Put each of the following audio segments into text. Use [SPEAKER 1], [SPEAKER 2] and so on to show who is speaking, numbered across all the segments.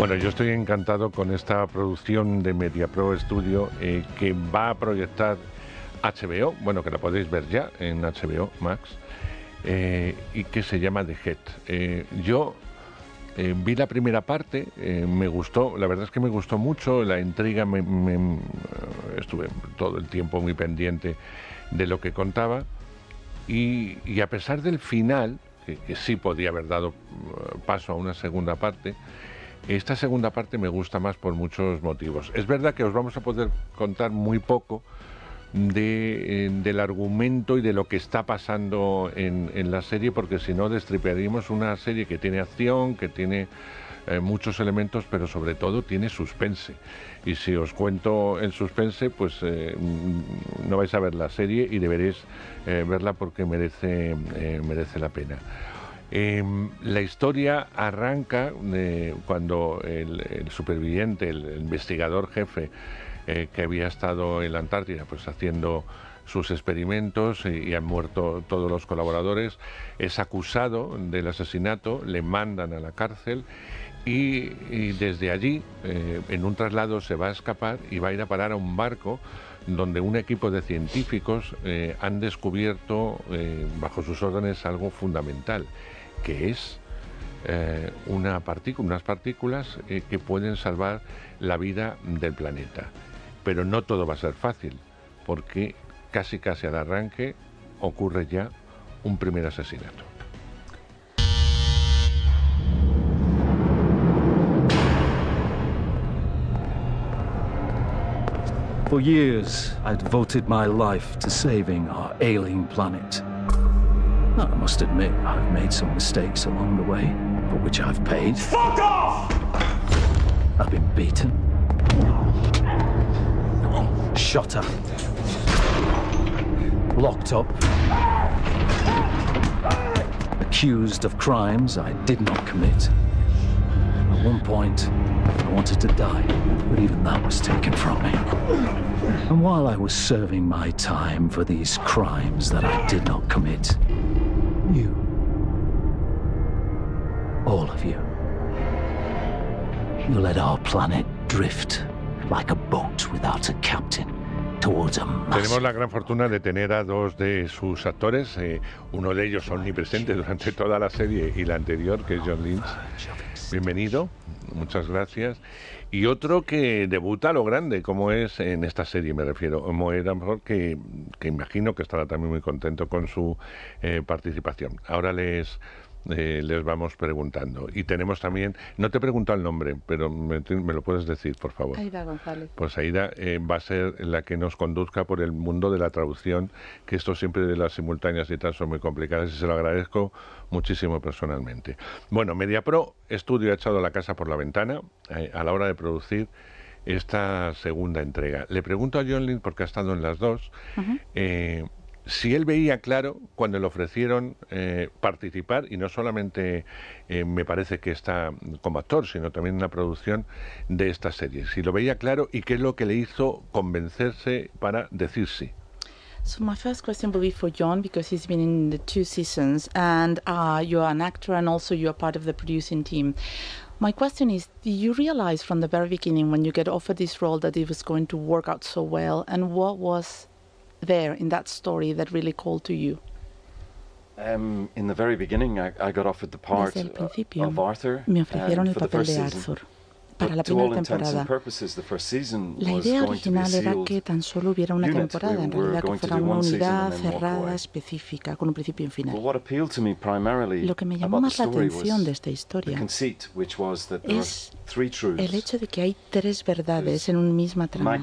[SPEAKER 1] Bueno, yo estoy encantado con esta producción de MediaPro Studio que va a proyectar HBO, bueno, que la podéis ver ya en HBO Max, y que se llama The Head. Yo vi la primera parte, me gustó, la verdad es que me gustó mucho, la intriga, estuve todo el tiempo muy pendiente de lo que contaba, y a pesar del final, que sí podía haber dado paso a una segunda parte, esta segunda parte me gusta más por muchos motivos. Es verdad que os vamos a poder contar muy poco del argumento y de lo que está pasando en la serie, porque si no destriparíamos una serie que tiene acción, que tiene muchos elementos, pero sobre todo tiene suspense. Y si os cuento el suspense, pues no vais a ver la serie y deberéis verla porque merece la pena. La historia arranca cuando el superviviente, el investigador jefe que había estado en la Antártida pues haciendo sus experimentos y han muerto todos los colaboradores, es acusado del asesinato, le mandan a la cárcel y desde allí en un traslado se va a escapar y va a ir a parar a un barco donde un equipo de científicos han descubierto bajo sus órdenes algo fundamental, que es unas partículas que pueden salvar la vida del planeta. Pero no todo va a ser fácil, porque casi al arranque ocurre ya un primer asesinato.
[SPEAKER 2] For years, I'd devoted my life to saving our ailing planet. Now, I must admit, I've made some mistakes along the way, for which I've paid. Fuck off! I've been beaten, shot at, locked up, accused of crimes I did not commit. At one point, I wanted to die, but even that was taken from me. And while I was serving my time for these crimes that I did not commit, you, all of you, you let our planet drift like a boat without a captain towards a massive...
[SPEAKER 1] Tenemos la gran fortuna de tener a dos de sus actores, uno de ellos omnipresente durante toda la serie y la anterior, que es John Lynch. Bienvenido, muchas gracias. Y otro que debuta a lo grande, como es en esta serie, me refiero, Moe Damford, que imagino que estará también muy contento con su participación. Ahora les vamos preguntando. Y tenemos también, no te he preguntado el nombre, pero me lo puedes decir, por favor.
[SPEAKER 3] Aida González.
[SPEAKER 1] Pues Aida va a ser la que nos conduzca por el mundo de la traducción, que esto siempre de las simultáneas y tal son muy complicadas, y se lo agradezco muchísimo personalmente. Bueno, MediaPro Studio ha echado la casa por la ventana a la hora de producir esta segunda entrega. Le pregunto a John Lynch, porque ha estado en las dos, si él veía claro cuando le ofrecieron participar, y no solamente me parece que está como actor, sino también en la producción de esta serie, si lo veía claro y qué es lo que le hizo convencerse para decir sí.
[SPEAKER 3] So my first question will be for John, because he's been in the 2 seasons, and you're an actor and also you're part of the producing team. My question is, do you realize from the very beginning when you get offered this role that it was going to work out so well, and what was there in that story that really called to you?
[SPEAKER 4] In the very beginning, I got offered the part of Arthur
[SPEAKER 3] me ofrecieron el
[SPEAKER 4] for the
[SPEAKER 3] papel
[SPEAKER 4] first
[SPEAKER 3] de
[SPEAKER 4] season.
[SPEAKER 3] Arthur para la primera temporada. La idea original era que tan solo hubiera una temporada, en realidad que fuera una unidad cerrada, específica, con un principio y un final. Lo que me llamó más la atención de esta historia es el hecho de que hay 3 verdades en una misma trama.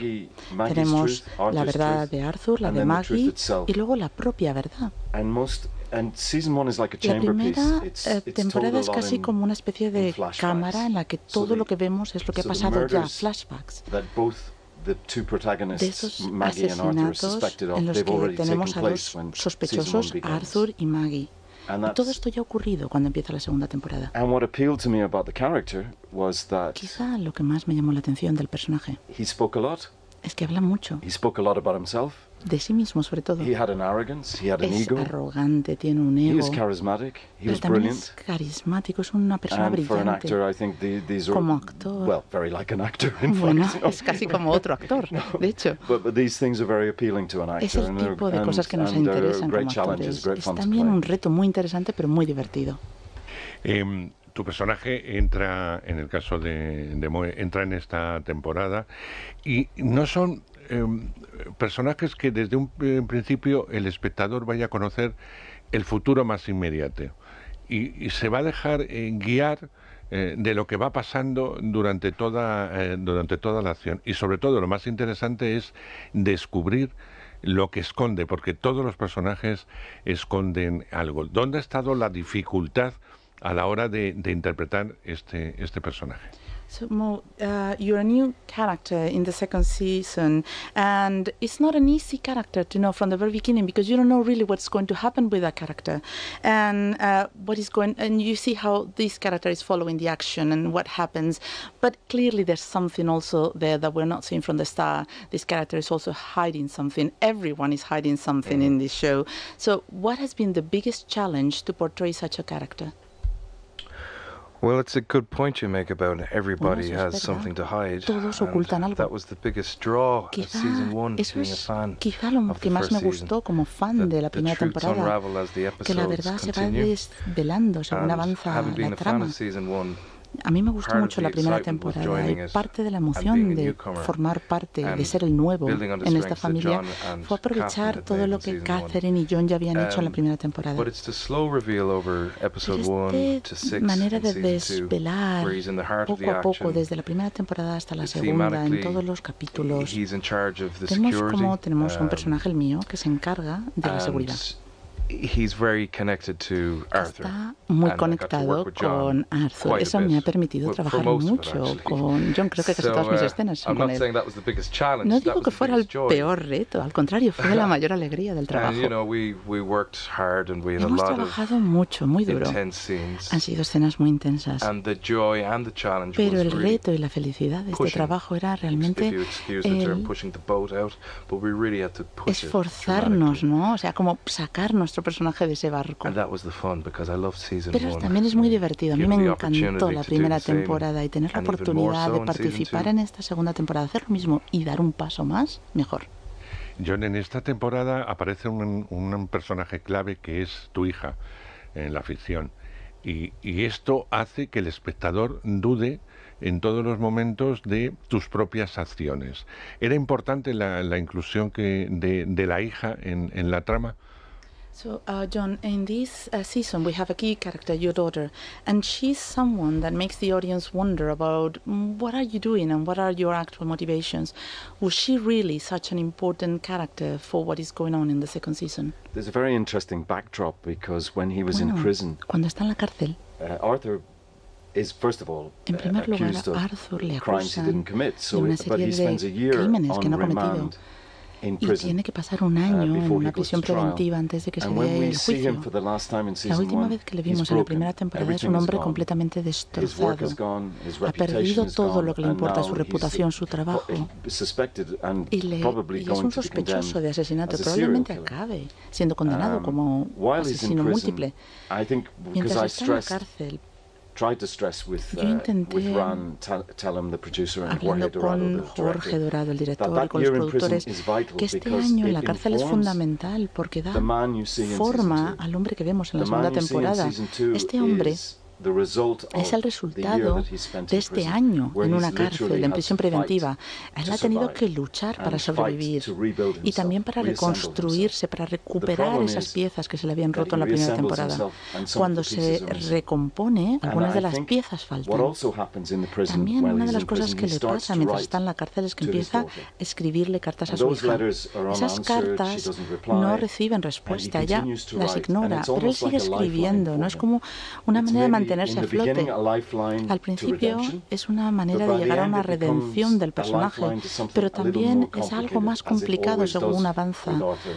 [SPEAKER 3] Tenemos la verdad de Arthur, la de Maggie y luego la propia verdad. La primera temporada es casi como una especie de cámara en la que todo lo que vemos es lo que ha pasado ya, flashbacks de esos asesinatos en los que tenemos a los sospechosos, Arthur y Maggie. Y todo esto ya ha ocurrido cuando empieza la segunda temporada. Quizá lo que más me llamó la atención del personaje es que habla mucho.
[SPEAKER 5] de sí mismo sobre todo.
[SPEAKER 4] He had an arrogance, he had an
[SPEAKER 5] es
[SPEAKER 4] ego.
[SPEAKER 5] arrogante, tiene un ego.
[SPEAKER 4] He was charismatic, he
[SPEAKER 5] pero
[SPEAKER 4] was
[SPEAKER 5] también
[SPEAKER 4] brilliant.
[SPEAKER 5] es carismático, es una persona
[SPEAKER 4] And for an
[SPEAKER 5] brillante.
[SPEAKER 4] actor, I think these are,
[SPEAKER 5] como actor,
[SPEAKER 4] well, very like an actor, in
[SPEAKER 5] bueno,
[SPEAKER 4] fact. No.
[SPEAKER 5] es casi como otro actor, de hecho.
[SPEAKER 4] But these things are very appealing to an actor.
[SPEAKER 5] Es el tipo de cosas que nos interesan como actores. Es también un reto muy interesante, pero muy divertido.
[SPEAKER 1] Tu personaje entra, en el caso de Moe, entra en esta temporada y no son personajes que desde un principio el espectador vaya a conocer el futuro más inmediato y se va a dejar guiar de lo que va pasando durante toda la acción. Y sobre todo lo más interesante es descubrir lo que esconde, porque todos los personajes esconden algo. ¿Dónde ha estado la dificultad a la hora de interpretar este personaje?
[SPEAKER 5] So, Mo, you're a new character in the second season, and it's not an easy character to know from the very beginning because you don't know really what's going to happen with that character, and and you see how this character is following the action and what happens. But clearly, there's something also there that we're not seeing from the start. This character is also hiding something. Everyone is hiding something in this show. So, what has been the biggest challenge to portray such a character?
[SPEAKER 6] Well, it's a good point you make about everybody has something to hide.
[SPEAKER 5] Todos ocultan algo.
[SPEAKER 6] That was the biggest draw of season 1, being a fan
[SPEAKER 5] quizá lo que más me gustó como fan de la primera temporada, que la verdad se va desvelando según avanza la trama. A mí me gustó mucho la primera temporada y parte de la emoción de formar parte, de ser el nuevo en esta familia, fue aprovechar todo lo que Catherine y John ya habían hecho en la primera temporada. Pero esta manera de desvelar poco a poco, desde la primera temporada hasta la segunda, en todos los capítulos, tenemos un personaje, el mío, que se encarga de la seguridad.
[SPEAKER 6] He's very connected to Arthur.
[SPEAKER 5] Está muy conectado con Arthur. Eso me ha permitido trabajar mucho con John. Creo que casi todas mis escenas son con él. No digo que fuera el peor reto, al contrario, fue la mayor alegría del trabajo. Hemos trabajado mucho, muy duro. Han sido escenas muy intensas. Pero el reto y la felicidad de este trabajo era realmente esforzarnos, ¿no? O sea, como sacar nuestro personaje de ese barco. Pero también es muy divertido. A mí me encantó la primera temporada y tener la oportunidad de participar en esta segunda temporada, hacer lo mismo y dar un paso más, mejor.
[SPEAKER 1] John, en esta temporada aparece un personaje clave que es tu hija en la ficción y esto hace que el espectador dude en todos los momentos de tus propias acciones. ¿Era importante la inclusión de la hija en la trama?
[SPEAKER 5] So, John, in this season we have a key character, your daughter, and she's someone that makes the audience wonder about what are you doing and what are your actual motivations. Was she really such an important character for what is going on in the second season?
[SPEAKER 4] There's a very interesting backdrop because when he was in prison,
[SPEAKER 5] cuando está en la cárcel,
[SPEAKER 4] Arthur is first of all
[SPEAKER 5] en primer lugar, Arthur le acusan de una serie de crímenes que no ha cometido. Y tiene que pasar un año en una prisión preventiva antes de que se dé el juicio. La última vez que le vimos en la primera temporada es un hombre completamente destrozado. Ha perdido todo lo que le importa, su reputación, su trabajo. Y es un sospechoso de asesinato. Probablemente acabe siendo condenado como asesino múltiple. Mientras está en la cárcel, yo intenté, hablando con Jorge Dorado, el director, y con los productores, que este año en la cárcel es fundamental porque da forma al hombre que vemos en la segunda temporada. Este hombre es el resultado de este año en una cárcel, en prisión preventiva. Él ha tenido que luchar para sobrevivir y también para reconstruirse, para recuperar esas piezas que se le habían roto en la primera temporada. Cuando se recompone, algunas de las piezas faltan. También una de las cosas que le pasa mientras está en la cárcel es que empieza a escribirle cartas a su hija. Esas cartas no reciben respuesta, ella las ignora, pero él sigue escribiendo, ¿no? Es como una manera de mantenerse a flote. Al principio es una manera de llegar a una redención del personaje, pero también es algo más complicado según avanza,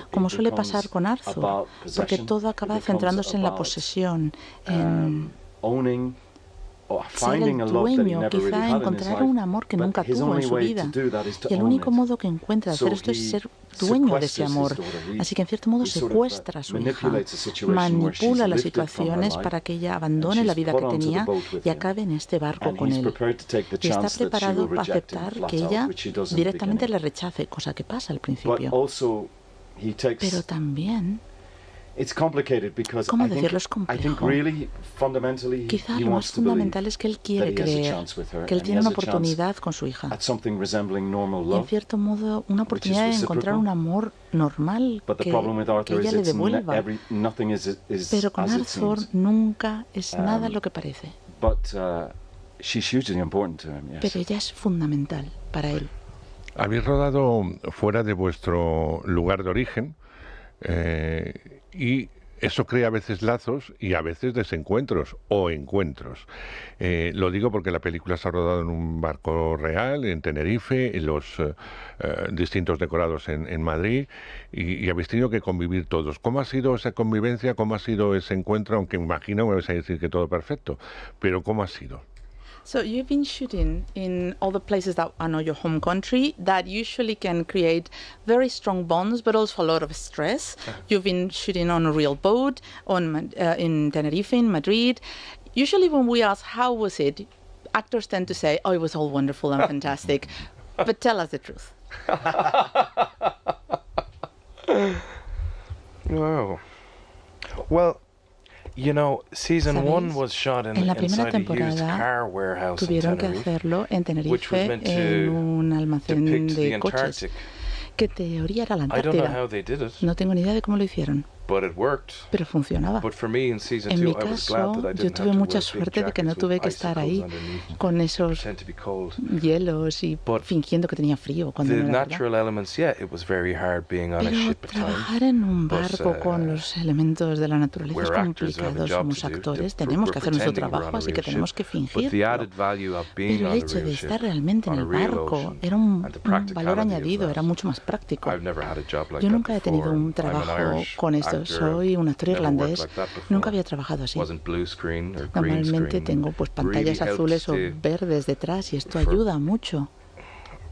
[SPEAKER 5] como suele pasar con Arthur, porque todo acaba centrándose en la posesión, en ser el dueño, quizá encontrar un amor que nunca tuvo en su vida. Y el único modo que encuentra de hacer esto es ser dueño de ese amor. Así que en cierto modo secuestra a su hija, manipula las situaciones para que ella abandone la vida que tenía y acabe en este barco con él. Y está preparado para aceptar que ella directamente le rechace, cosa que pasa al principio. Pero también, ¿cómo decirlo? Es complejo. Quizá lo más fundamental es que él quiere creer que él tiene una oportunidad con su hija. Y en cierto modo, una oportunidad de encontrar un amor normal que ella le devuelva. Pero con Arthur nunca es nada lo que parece. Pero ella es fundamental para él.
[SPEAKER 1] Habéis rodado fuera de vuestro lugar de origen. Y eso crea a veces lazos y a veces desencuentros o encuentros. Lo digo porque la película se ha rodado en un barco real, en Tenerife, en los distintos decorados en Madrid, y habéis tenido que convivir todos. ¿Cómo ha sido esa convivencia? ¿Cómo ha sido ese encuentro? Aunque imagino me vais a decir que todo perfecto, pero ¿cómo ha sido?
[SPEAKER 5] So you've been shooting in all the places that are not your home country that usually can create very strong bonds, but also a lot of stress. You've been shooting on a real boat in Tenerife, in Madrid. Usually when we ask how was it, actors tend to say, oh, it was all wonderful and fantastic. But tell us the truth.
[SPEAKER 6] Wow. Well, you know, season 1 was shot in
[SPEAKER 5] la primera
[SPEAKER 6] inside a used
[SPEAKER 5] temporada
[SPEAKER 6] car warehouse in
[SPEAKER 5] tuvieron que
[SPEAKER 6] Tenerife,
[SPEAKER 5] hacerlo en
[SPEAKER 6] which was
[SPEAKER 5] Tenerife,
[SPEAKER 6] meant
[SPEAKER 5] en
[SPEAKER 6] to
[SPEAKER 5] un almacén
[SPEAKER 6] depict the
[SPEAKER 5] de coches,
[SPEAKER 6] Antarctic.
[SPEAKER 5] que teoría era la
[SPEAKER 6] I don't know
[SPEAKER 5] Antártida.
[SPEAKER 6] how they did it,
[SPEAKER 5] No tengo ni idea de cómo lo hicieron,
[SPEAKER 6] but it worked.
[SPEAKER 5] pero funcionaba.
[SPEAKER 6] But for me in season
[SPEAKER 5] En
[SPEAKER 6] 2,
[SPEAKER 5] mi
[SPEAKER 6] I was glad
[SPEAKER 5] caso,
[SPEAKER 6] that I
[SPEAKER 5] yo
[SPEAKER 6] didn't
[SPEAKER 5] tuve
[SPEAKER 6] have to
[SPEAKER 5] mucha
[SPEAKER 6] wear big
[SPEAKER 5] suerte de que no
[SPEAKER 6] jackets
[SPEAKER 5] tuve
[SPEAKER 6] with
[SPEAKER 5] que estar
[SPEAKER 6] icicles
[SPEAKER 5] ahí
[SPEAKER 6] underneath.
[SPEAKER 5] con esos
[SPEAKER 6] Pretend to be cold.
[SPEAKER 5] hielos y
[SPEAKER 6] But
[SPEAKER 5] fingiendo que tenía frío cuando
[SPEAKER 6] The
[SPEAKER 5] no era verdad.
[SPEAKER 6] natural elements, yeah, it was very hard being on a
[SPEAKER 5] Pero
[SPEAKER 6] ship at
[SPEAKER 5] trabajar
[SPEAKER 6] times.
[SPEAKER 5] en un
[SPEAKER 6] But,
[SPEAKER 5] barco con los elementos de la naturaleza es
[SPEAKER 6] we're actors and have a
[SPEAKER 5] complicado.
[SPEAKER 6] job
[SPEAKER 5] Somos
[SPEAKER 6] to do.
[SPEAKER 5] actores,
[SPEAKER 6] We're
[SPEAKER 5] tenemos que hacer nuestro
[SPEAKER 6] pretending we're
[SPEAKER 5] trabajo,
[SPEAKER 6] on a
[SPEAKER 5] así que
[SPEAKER 6] real
[SPEAKER 5] tenemos
[SPEAKER 6] ship.
[SPEAKER 5] que
[SPEAKER 6] But
[SPEAKER 5] fingirlo.
[SPEAKER 6] the added value of being
[SPEAKER 5] Pero
[SPEAKER 6] on
[SPEAKER 5] el
[SPEAKER 6] a
[SPEAKER 5] hecho
[SPEAKER 6] real
[SPEAKER 5] de
[SPEAKER 6] ship,
[SPEAKER 5] estar realmente en
[SPEAKER 6] on a
[SPEAKER 5] el
[SPEAKER 6] real
[SPEAKER 5] barco
[SPEAKER 6] ocean,
[SPEAKER 5] era un
[SPEAKER 6] and the
[SPEAKER 5] valor
[SPEAKER 6] practicality
[SPEAKER 5] añadido,
[SPEAKER 6] of
[SPEAKER 5] era
[SPEAKER 6] that.
[SPEAKER 5] mucho más práctico.
[SPEAKER 6] I've never had a job like
[SPEAKER 5] Yo
[SPEAKER 6] that
[SPEAKER 5] nunca he tenido
[SPEAKER 6] before.
[SPEAKER 5] un
[SPEAKER 6] I'm an
[SPEAKER 5] trabajo
[SPEAKER 6] Irish
[SPEAKER 5] con esto.
[SPEAKER 6] actor,
[SPEAKER 5] Soy un actor
[SPEAKER 6] never worked
[SPEAKER 5] irlandés.
[SPEAKER 6] like that before.
[SPEAKER 5] Nunca había trabajado así.
[SPEAKER 6] Wasn't blue screen or green
[SPEAKER 5] Normalmente
[SPEAKER 6] screen.
[SPEAKER 5] tengo pues pantallas
[SPEAKER 6] Really
[SPEAKER 5] azules o
[SPEAKER 6] helps to-
[SPEAKER 5] verdes detrás y esto
[SPEAKER 6] for-
[SPEAKER 5] ayuda mucho.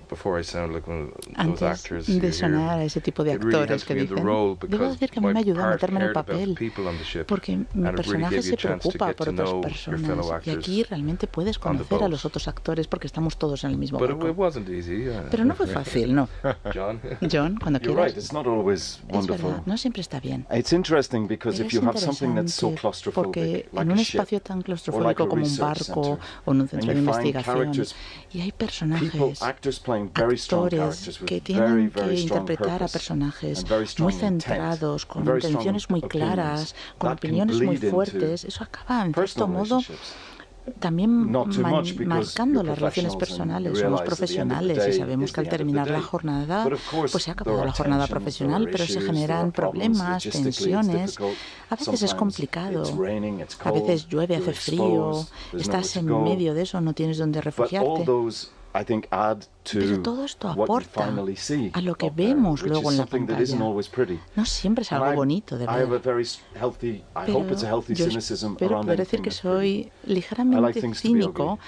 [SPEAKER 6] Before I sound like one of those
[SPEAKER 5] Antes
[SPEAKER 6] actors you
[SPEAKER 5] de
[SPEAKER 6] hear,
[SPEAKER 5] sonar a ese tipo de
[SPEAKER 6] it really
[SPEAKER 5] actores
[SPEAKER 6] helps
[SPEAKER 5] que
[SPEAKER 6] me in the
[SPEAKER 5] dicen,
[SPEAKER 6] role
[SPEAKER 5] debo
[SPEAKER 6] because
[SPEAKER 5] decir que a mí
[SPEAKER 6] my
[SPEAKER 5] me ayuda a
[SPEAKER 6] part
[SPEAKER 5] meterme en el
[SPEAKER 6] cared about the
[SPEAKER 5] papel,
[SPEAKER 6] people on the ship,
[SPEAKER 5] porque mi
[SPEAKER 6] and it really
[SPEAKER 5] personaje
[SPEAKER 6] gave
[SPEAKER 5] se
[SPEAKER 6] you a chance to
[SPEAKER 5] preocupa
[SPEAKER 6] get
[SPEAKER 5] por
[SPEAKER 6] to
[SPEAKER 5] otras
[SPEAKER 6] know your fellow
[SPEAKER 5] personas y
[SPEAKER 6] actors
[SPEAKER 5] aquí realmente puedes
[SPEAKER 6] on the
[SPEAKER 5] conocer a
[SPEAKER 6] boat.
[SPEAKER 5] los otros actores porque estamos todos en el mismo
[SPEAKER 6] But it
[SPEAKER 5] barco.
[SPEAKER 6] wasn't easy.
[SPEAKER 5] Pero no fue fácil, ¿no?
[SPEAKER 6] John.
[SPEAKER 5] John, cuando
[SPEAKER 4] You're
[SPEAKER 5] quieras.
[SPEAKER 4] right, it's not always
[SPEAKER 5] Es
[SPEAKER 4] wonderful.
[SPEAKER 5] verdad, no siempre está bien.
[SPEAKER 4] It's interesting because
[SPEAKER 5] Pero
[SPEAKER 4] if
[SPEAKER 5] es
[SPEAKER 4] you have something that's so
[SPEAKER 5] interesante
[SPEAKER 4] claustrophobic,
[SPEAKER 5] porque
[SPEAKER 4] like
[SPEAKER 5] en
[SPEAKER 4] a
[SPEAKER 5] un
[SPEAKER 4] ship,
[SPEAKER 5] espacio tan
[SPEAKER 4] or like
[SPEAKER 5] claustrofóbico
[SPEAKER 4] a
[SPEAKER 5] como un
[SPEAKER 4] research
[SPEAKER 5] barco
[SPEAKER 4] center,
[SPEAKER 5] o en un
[SPEAKER 4] and
[SPEAKER 5] centro de
[SPEAKER 4] you find
[SPEAKER 5] investigación,
[SPEAKER 4] characters,
[SPEAKER 5] y hay
[SPEAKER 4] people,
[SPEAKER 5] personajes,
[SPEAKER 4] actors playing very strong
[SPEAKER 5] actores
[SPEAKER 4] characters with
[SPEAKER 5] que
[SPEAKER 4] very,
[SPEAKER 5] tienen que
[SPEAKER 4] very strong
[SPEAKER 5] interpretar a
[SPEAKER 4] purpose
[SPEAKER 5] personajes
[SPEAKER 4] and very strong
[SPEAKER 5] muy centrados,
[SPEAKER 4] intent,
[SPEAKER 5] con
[SPEAKER 4] and very strong
[SPEAKER 5] intenciones muy
[SPEAKER 4] opinions.
[SPEAKER 5] claras, con
[SPEAKER 4] That can
[SPEAKER 5] opiniones muy
[SPEAKER 4] bleed into
[SPEAKER 5] fuertes. Eso acaba, en cierto
[SPEAKER 4] personal
[SPEAKER 5] modo,
[SPEAKER 4] relationships.
[SPEAKER 5] también
[SPEAKER 4] Not too much because
[SPEAKER 5] marcando
[SPEAKER 4] you're
[SPEAKER 5] las relaciones
[SPEAKER 4] professionals and you
[SPEAKER 5] personales. Somos
[SPEAKER 4] realize at the end of the
[SPEAKER 5] profesionales y
[SPEAKER 4] day
[SPEAKER 5] sabemos
[SPEAKER 4] is
[SPEAKER 5] que al
[SPEAKER 4] the end of the
[SPEAKER 5] terminar la
[SPEAKER 4] day.
[SPEAKER 5] jornada,
[SPEAKER 4] But of course,
[SPEAKER 5] pues se ha
[SPEAKER 4] there
[SPEAKER 5] acabado
[SPEAKER 4] are
[SPEAKER 5] la jornada
[SPEAKER 4] tensions,
[SPEAKER 5] profesional,
[SPEAKER 4] there are
[SPEAKER 5] pero se
[SPEAKER 4] issues,
[SPEAKER 5] generan
[SPEAKER 4] there are problems,
[SPEAKER 5] problemas,
[SPEAKER 4] logistically it's
[SPEAKER 5] tensiones.
[SPEAKER 4] difficult.
[SPEAKER 5] A veces es
[SPEAKER 4] Sometimes
[SPEAKER 5] complicado.
[SPEAKER 4] it's raining, it's
[SPEAKER 5] A veces
[SPEAKER 4] cold,
[SPEAKER 5] llueve,
[SPEAKER 4] you're
[SPEAKER 5] hace frío,
[SPEAKER 4] exposed, there's
[SPEAKER 5] estás en
[SPEAKER 4] nowhere to go.
[SPEAKER 5] medio de eso, no tienes dónde
[SPEAKER 4] But all
[SPEAKER 5] refugiarte.
[SPEAKER 4] those, I think, add
[SPEAKER 5] Pero
[SPEAKER 4] to
[SPEAKER 5] todo esto
[SPEAKER 4] what you
[SPEAKER 5] aporta
[SPEAKER 4] finally see
[SPEAKER 5] a lo que
[SPEAKER 4] up there,
[SPEAKER 5] vemos
[SPEAKER 4] which
[SPEAKER 5] luego
[SPEAKER 4] is
[SPEAKER 5] en la
[SPEAKER 4] something that isn't
[SPEAKER 5] pantalla.
[SPEAKER 4] always pretty.
[SPEAKER 5] No siempre es
[SPEAKER 4] And
[SPEAKER 5] algo
[SPEAKER 4] I-
[SPEAKER 5] bonito de
[SPEAKER 4] I have a
[SPEAKER 5] ver.
[SPEAKER 4] very healthy, I
[SPEAKER 5] Pero
[SPEAKER 4] hope it's a healthy
[SPEAKER 5] yo
[SPEAKER 4] cynicism
[SPEAKER 5] espero
[SPEAKER 4] around
[SPEAKER 5] poder decir
[SPEAKER 4] anything
[SPEAKER 5] que
[SPEAKER 4] that's pretty.
[SPEAKER 5] soy ligeramente
[SPEAKER 4] things to be
[SPEAKER 5] cínico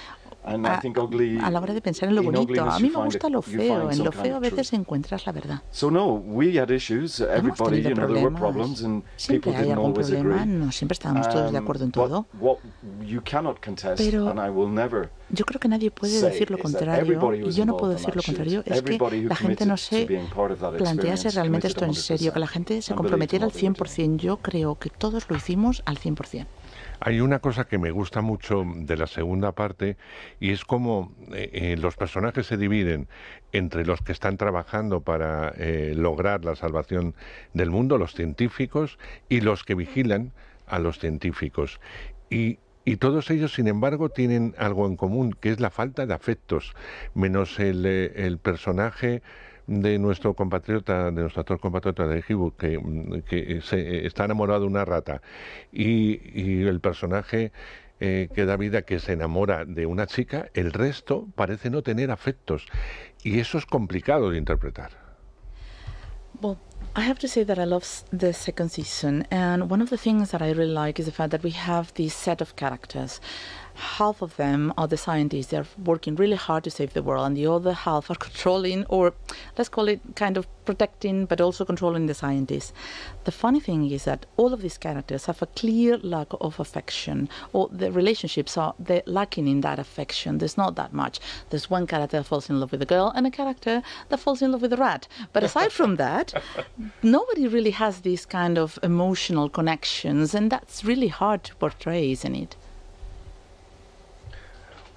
[SPEAKER 4] And I think ugly,
[SPEAKER 5] a la hora de pensar en lo
[SPEAKER 4] in
[SPEAKER 5] bonito.
[SPEAKER 4] ugliness
[SPEAKER 5] A mí
[SPEAKER 4] you
[SPEAKER 5] me
[SPEAKER 4] find
[SPEAKER 5] gusta
[SPEAKER 4] it-
[SPEAKER 5] lo
[SPEAKER 4] you
[SPEAKER 5] feo.
[SPEAKER 4] find
[SPEAKER 5] En
[SPEAKER 4] some
[SPEAKER 5] lo
[SPEAKER 4] kind
[SPEAKER 5] feo a
[SPEAKER 4] of
[SPEAKER 5] veces
[SPEAKER 4] truth.
[SPEAKER 5] encuentras la verdad.
[SPEAKER 4] So no, we had issues.
[SPEAKER 5] Hemos
[SPEAKER 4] Everybody,
[SPEAKER 5] tenido
[SPEAKER 4] there were
[SPEAKER 5] problemas.
[SPEAKER 4] problems and people
[SPEAKER 5] Siempre hay
[SPEAKER 4] didn't
[SPEAKER 5] algún
[SPEAKER 4] always
[SPEAKER 5] problema.
[SPEAKER 4] agree.
[SPEAKER 5] No siempre estábamos todos de acuerdo en
[SPEAKER 4] But
[SPEAKER 5] todo.
[SPEAKER 4] what you cannot contest,
[SPEAKER 5] Pero
[SPEAKER 4] and I will never
[SPEAKER 5] yo creo que nadie puede
[SPEAKER 4] say
[SPEAKER 5] decir lo
[SPEAKER 4] is that
[SPEAKER 5] contrario,
[SPEAKER 4] everybody
[SPEAKER 5] y
[SPEAKER 4] who's
[SPEAKER 5] yo no
[SPEAKER 4] involved
[SPEAKER 5] puedo
[SPEAKER 4] on
[SPEAKER 5] decir
[SPEAKER 4] that
[SPEAKER 5] lo
[SPEAKER 4] shoot,
[SPEAKER 5] contrario, es que
[SPEAKER 4] everybody who
[SPEAKER 5] la gente no
[SPEAKER 4] committed to
[SPEAKER 5] se
[SPEAKER 4] being part of that
[SPEAKER 5] plantease
[SPEAKER 4] experience
[SPEAKER 5] realmente
[SPEAKER 4] committed
[SPEAKER 5] esto en serio, que la gente se
[SPEAKER 4] 100%
[SPEAKER 5] comprometiera al
[SPEAKER 4] and believed in what they were
[SPEAKER 5] 100%. Yo creo que todos lo hicimos al 100%.
[SPEAKER 1] Hay una cosa que me gusta mucho de la segunda parte y es como los personajes se dividen entre los que están trabajando para lograr la salvación del mundo, los científicos, y los que vigilan a los científicos. Y todos ellos, sin embargo, tienen algo en común, que es la falta de afectos, menos el personaje de nuestro compatriota, de nuestro actor compatriota de Hibu, que está enamorado de una rata, y el personaje que da vida, que se enamora de una chica, el resto parece no tener afectos, y eso es complicado de interpretar.
[SPEAKER 5] Well, I have to say that I love the second season, and one of the things that I really like is the fact that we have this set of characters. half of them are the scientists. They're working really hard to save the world, and the other half are controlling, or let's call it kind of protecting, but also controlling the scientists. The funny thing is that all of these characters have a clear lack of affection, or the relationships they're lacking in that affection. There's not that much. There's one character that falls in love with a girl and a character that falls in love with a rat. But aside from that, nobody really has these kind of emotional connections, and that's really hard to portray, isn't it?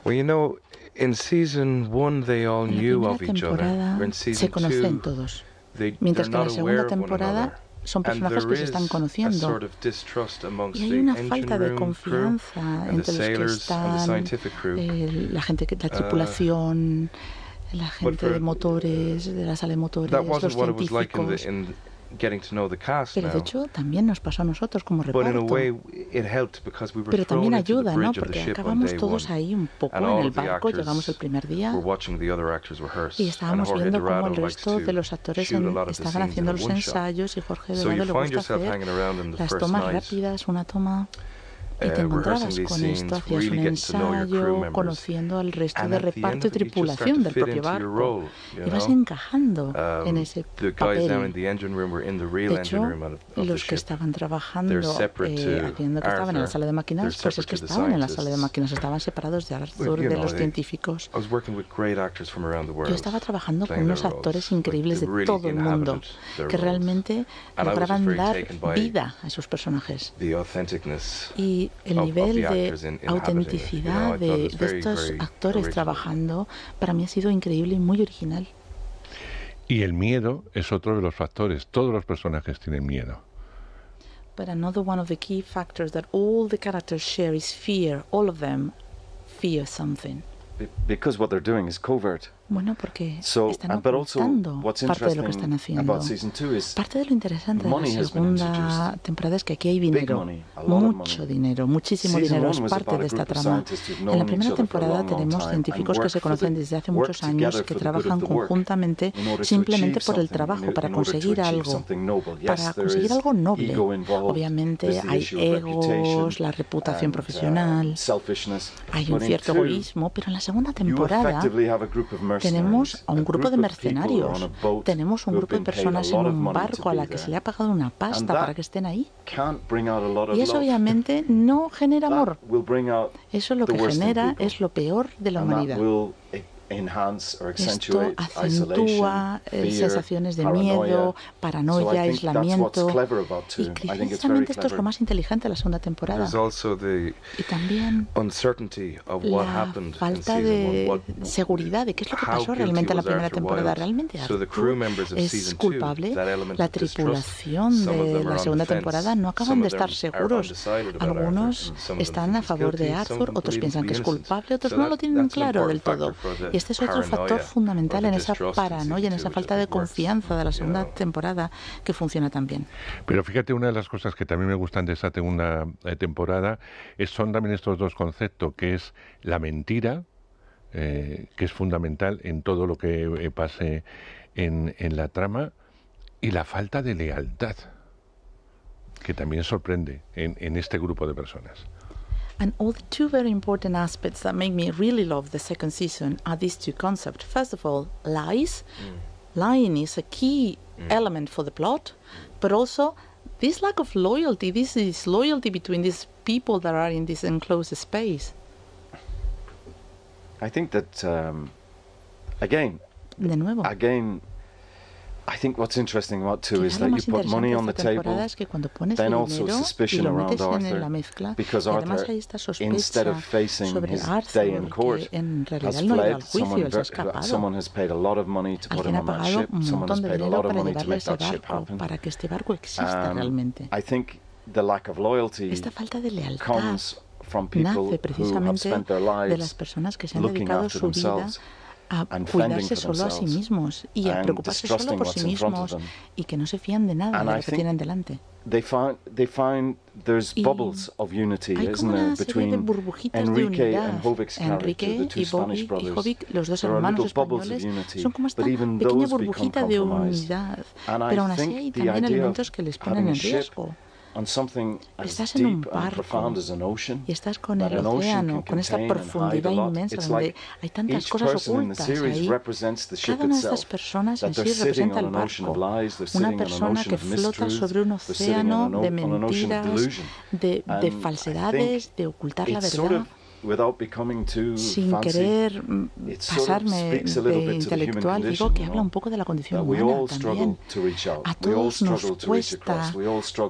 [SPEAKER 6] Well, you know, in season 1 they all knew of each other. In season 2,
[SPEAKER 5] mientras que en la segunda temporada son personajes que se están conociendo. Y hay una falta de confianza entre los que están, la gente, la tripulación, la gente de motores, de la sala de motores, los científicos. Pero de hecho también nos pasó a nosotros como reparto. Pero también ayuda, ¿no? Porque acabamos todos ahí un poco en el barco, llegamos el primer día y estábamos viendo cómo el resto de los actores estaban haciendo los ensayos, y Jorge Dorado le gusta hacer las tomas rápidas, una toma. Y te encontrabas con esto, hacías un ensayo, conociendo al resto de reparto y tripulación del propio barco. Ibas encajando en ese papel. De hecho, los que estaban trabajando, haciendo que estaban en la sala de máquinas, pues es que estaban en la sala de máquinas, estaban separados de Arthur, de los científicos. Yo estaba trabajando con unos actores increíbles de todo el mundo, que realmente lograban dar vida a esos personajes. Y el nivel de autenticidad de estos actores trabajando para mí ha sido increíble y muy original.
[SPEAKER 1] Y el miedo es otro de los factores. Todos los personajes tienen miedo.
[SPEAKER 5] But another one of the key factors that all the characters share is fear. All of them fear something.
[SPEAKER 4] Because what they're doing is covert.
[SPEAKER 5] Bueno, porque están ocultando parte de lo que están haciendo. Parte de lo interesante de la segunda temporada es que aquí hay dinero, mucho dinero, muchísimo dinero, es parte de esta trama. En la primera temporada tenemos científicos que se conocen desde hace muchos años, que trabajan conjuntamente simplemente por el trabajo, para conseguir algo noble. Obviamente hay egos, la reputación profesional, hay un cierto egoísmo, pero en la segunda temporada tenemos a un grupo de mercenarios, tenemos un grupo de personas en un barco a la que se le ha pagado una pasta para que estén ahí. Y eso obviamente no genera amor. Eso lo que genera es lo peor de la humanidad. Esto acentúa sensaciones de miedo, paranoia, aislamiento. Y precisamente esto es lo más inteligente de la segunda temporada. Y también la falta de seguridad de qué es lo que pasó realmente en la primera temporada. Realmente Arthur es culpable. La tripulación de la segunda temporada no acaban de estar seguros. Algunos están a favor de Arthur, otros piensan que es culpable, otros no lo tienen claro del todo. Y este es otro factor fundamental en esa paranoia, en esa falta de confianza de la segunda temporada, que funciona tan bien.
[SPEAKER 1] Pero fíjate, una de las cosas que también me gustan de esa segunda temporada son también estos dos conceptos, que es la mentira, que es fundamental en todo lo que pase en la trama, y la falta de lealtad, que también sorprende en este grupo de personas.
[SPEAKER 5] And all the two very important aspects that make me really love the second season are these two concepts. First of all, lies. Lying is a key element for the plot, but also this lack of loyalty, this disloyalty between these people that are in this enclosed space.
[SPEAKER 4] I think that, again, I think what's interesting about too is that you put money on the table, then also suspicion around Arthur, because Arthur, instead of facing his day in court, has fled. Someone has paid a lot of money to put him on that ship. Someone has paid a lot of money to make that ship happen. I think the lack of loyalty comes from people who have spent their lives looking after themselves
[SPEAKER 5] a cuidarse solo a sí mismos y a preocuparse solo por sí mismos y que no se fían de nada de lo que tienen delante.
[SPEAKER 4] They find there's bubbles of unity, isn't there, between Enrique and Hovig's character, the two Spanish brothers.
[SPEAKER 5] Los dos hermanos españoles son como esta pequeña burbujita de unidad, pero aún así hay también elementos que les ponen en riesgo. estás en un barco y estás con el océano, con esta profundidad inmensa donde hay tantas cosas ocultas ahí. Cada una de estas personas en sí representa el barco, una persona que flota sobre un océano de mentiras, de falsedades, de ocultar la verdad. Sin querer pasarme de intelectual, digo que habla un poco de la condición humana también. A todos nos cuesta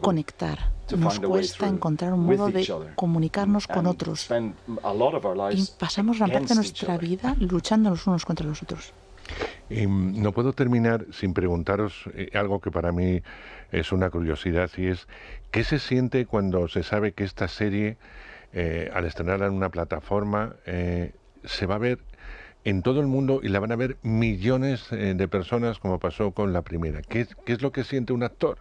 [SPEAKER 5] conectar, nos cuesta encontrar un modo de comunicarnos con otros. Y pasamos gran parte de nuestra vida luchando los unos contra los otros.
[SPEAKER 1] No puedo terminar sin preguntaros algo que para mí es una curiosidad, y es ¿qué se siente cuando se sabe que esta serie, al estrenarla en una plataforma, se va a ver en todo el mundo y la van a ver millones de personas, como pasó con la primera? ¿Qué es lo que siente un actor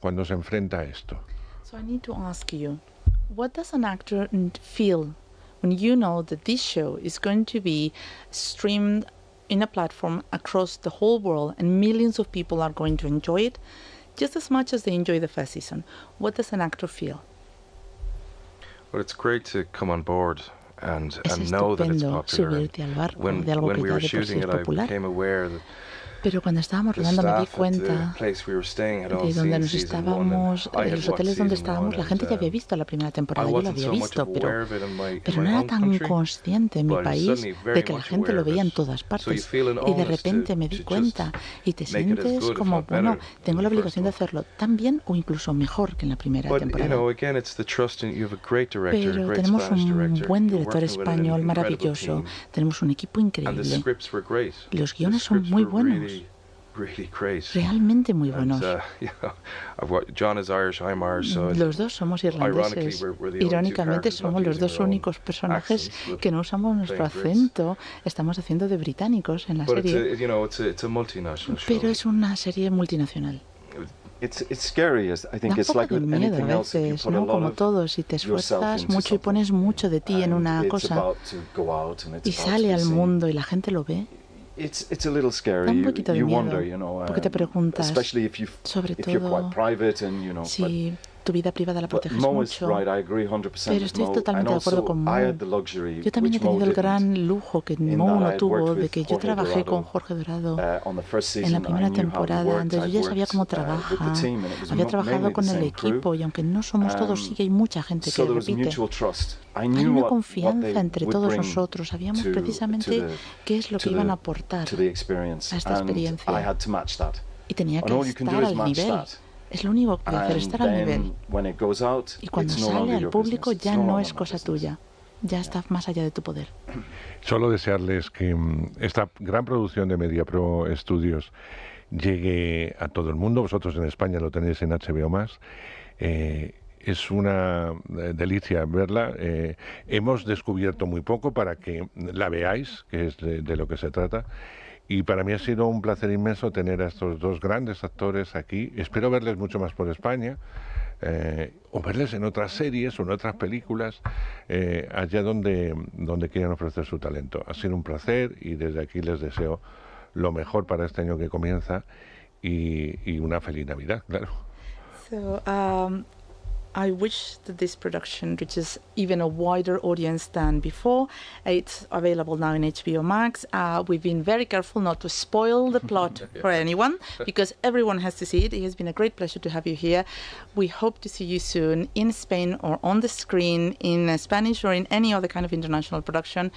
[SPEAKER 1] cuando se enfrenta a esto?
[SPEAKER 5] So I need to ask you, what does an actor feel when you know that this show is going to be streamed in a platform across the whole world and millions of people are going to enjoy it just as much as they enjoy the first season? What does an actor feel?
[SPEAKER 6] Well, it's great to come on board and know that it's popular. When we were shooting it, I became aware that
[SPEAKER 5] Pero cuando estábamos rodando me di cuenta de donde nos estábamos, de los hoteles donde estábamos, la gente ya había visto la primera temporada, yo lo había visto, pero no era tan consciente en mi país de que la gente lo veía en todas partes. Y de repente me di cuenta y te sientes como, bueno, tengo la obligación de hacerlo tan bien o incluso mejor que en la primera temporada. Pero tenemos un buen director español maravilloso, tenemos un equipo increíble, los guiones son muy buenos. Realmente muy buenos. Los dos somos irlandeses. Irónicamente, somos los dos únicos personajes que no usamos nuestro acento. Estamos haciendo de británicos en la serie. Pero es una serie multinacional. Da un poco de miedo a veces, ¿no? Como todo, si te esfuerzas mucho y pones mucho de ti en una cosa y sale al mundo y la gente lo ve, da un poquito de miedo, porque te preguntas, sobre todo, si tu vida privada la proteges mucho. Pero estoy totalmente de acuerdo con Mo. Yo también he tenido el gran lujo que Mo no tuvo, de que yo trabajé con Jorge Dorado en la primera temporada. Entonces yo ya sabía cómo trabaja, había trabajado con el equipo, y aunque no somos todos, sí que hay mucha gente que repite. Hay una confianza entre todos nosotros. Sabíamos precisamente qué es lo que iban a aportar a esta experiencia. Y tenía que estar al nivel. Es lo único que puede hacer, estar al nivel. Y cuando sale al público ya no es cosa tuya, ya está más allá de tu poder.
[SPEAKER 1] Solo desearles que esta gran producción de MediaPro Studios llegue a todo el mundo. Vosotros en España lo tenéis en HBO+. Es una delicia verla. Hemos descubierto muy poco para que la veáis, que es de lo que se trata. Y para mí ha sido un placer inmenso tener a estos dos grandes actores aquí. Espero verles mucho más por España, o verles en otras series o en otras películas, allá donde quieran ofrecer su talento. Ha sido un placer y desde aquí les deseo lo mejor para este año que comienza y una feliz Navidad, claro.
[SPEAKER 5] So, I wish that this production reaches even a wider audience than before. It's available now in HBO Max. We've been very careful not to spoil the plot for anyone, because everyone has to see it. It has been a great pleasure to have you here. We hope to see you soon in Spain or on the screen in Spanish or in any other kind of international production.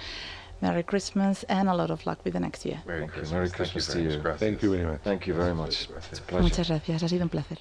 [SPEAKER 5] Merry Christmas and a lot of luck with the next year.
[SPEAKER 6] Merry Christmas to you.
[SPEAKER 1] Thank you very much.
[SPEAKER 6] Thank you very much. It's a pleasure.
[SPEAKER 5] Muchas gracias, ha sido un placer.